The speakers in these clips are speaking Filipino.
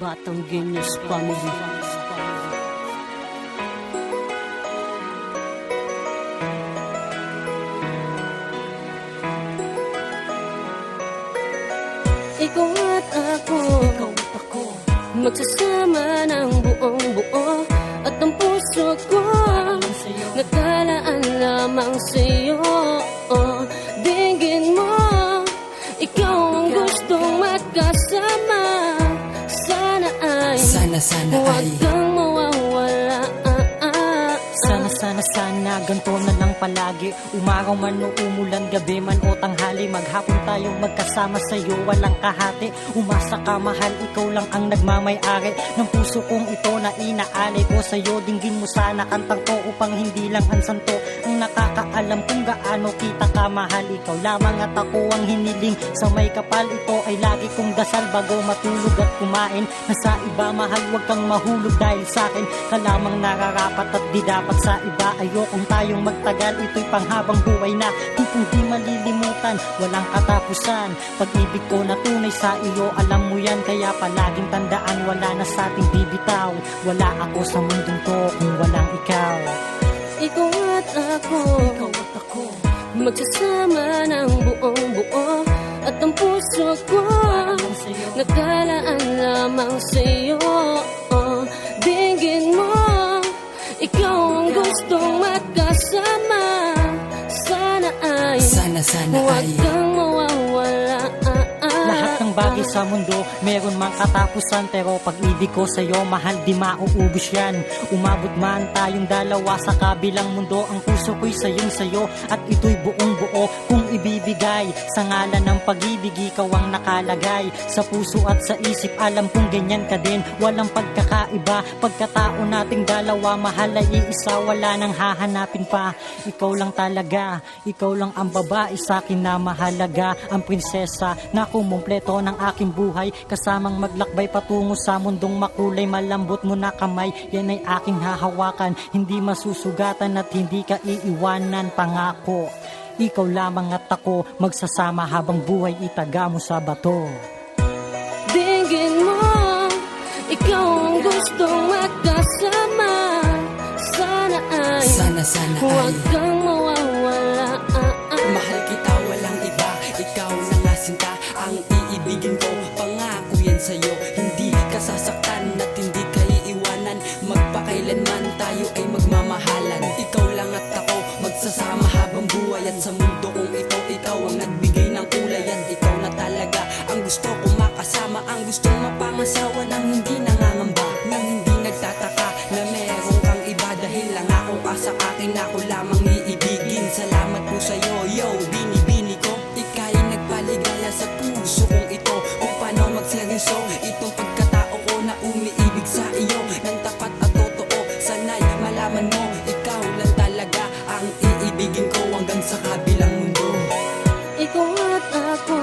Batangueños Family. Ikaw at ako, magsasama ng buong buo. At ang puso ko nakalaan lamang sa'yo. Dinggin mo, ikaw ang gustong magkasama. Sana huwag kang mawawala. Sana ganito na lang palagi. Umaraw man o umulan, gabi man o tanghali, maghapon tayong magkasama sa'yo, walang kahati. Umasa ka mahal, ikaw lang ang nagmamay-ari ng puso kong ito na inaalay ko sa'yo. Dinggin mo sana kantang to upang hindi lang ang santo ang nakakaalam kung gaano kita ka mahal. Ikaw lamang at ako ang hiniling sa may kapal. Ito ay lagi kong dasal bago matulog at kumain. Nasa iba mahal, huwag kang mahulog dahil sa'kin ka lamang nararapat at di dapat sa iba. Ayokong tayong magtagal, ito'y panghabang buhay na tipong di malilimutan, walang katapusan. Pag-ibig ko na tunay sa iyo, alam mo yan, kaya palaging tandaan, wala na sa ating bibitaw. Wala ako sa mundong to kung walang ikaw. Ikaw at ako, magsasama ng buong buo. At ang puso ko nakalaan lamang sa'yo. Dinggin mo, ikaw ang gustong magkasama. Sana huwag kang mawawala. Lahat ng bagay sa mundo meron mang katapusan, pero pag-ibig ko sa'yo mahal di mauubos yan. Umabot man tayong dalawa sa kabilang mundo, ang puso ko'y sayo at ito'y buong buo kung ibibigay. Sa ngalan ng pag-ibig ikaw ang nakalagay sa puso at sa isip, alam kong ganyan ka din. Walang pagkakaiba, pagkatao nating dalawa, mahal ay iisa, wala nang hahanapin pa. Ikaw lang talaga, ikaw lang ang babae sa'kin na mahalaga, ang prinsesa na kumumpleto ng aking buhay, kasamang maglakbay patungo sa mundong makulay. Malambot mo na kamay, yan ay aking hahawakan, hindi masusugatan at hindi ka iiwanan. Pangako, ikaw lamang at ako, magsasama habang buhay itaga mo sa bato. Dinggin mo, ikaw ang gustong magkasama. Sana huwag kang mawawala. Mahal kita, walang iba, ikaw na nga sinta ang iibigin ko. Pangako yan sa'yo, hindi ka sasaktan at hindi ka iiwanan. Magpakailanman tayo ay magmamahalan. Ikaw lang at ako, magsasama habang buhay. At sa mundo kong ito, ikaw ang nagbigay ng kulay. At ikaw na talaga ang gusto kong makasama, ang gustong mapangasawa ng hindi nangangamba, ng hindi nagtataka na meron kang iba. Dahil lang ako ka sa akin, ako lamang iibigin. Salamat po sa'yo, yo, binibini ko. Ika'y nagpaligaya sa puso kong ito, kung paano magseryoso itong pagkatao ko na umiibig sa iyo ng tapat at totoo. Sana'y malaman mo, ikaw lang talaga ang iibigin ko hanggang sa kabilang mundo. Ikaw at ako,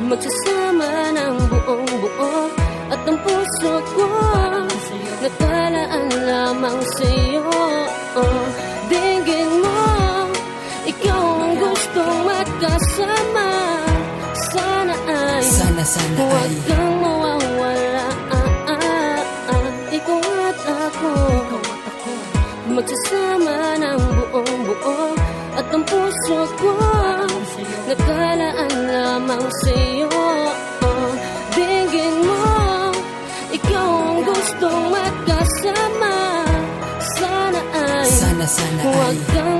magsasama ng buong buo. At ang puso ko nakalaan lamang sa'yo. Dinggin mo, ikaw ang gustong magkasama. Sana huwag kang mawawala. Ikaw at ako, magsasama ng buong buo. At ang puso ko nakalaan lamang sa'yo. Dinggin mo, ikaw ang gustong magkasama. Sana huwag kang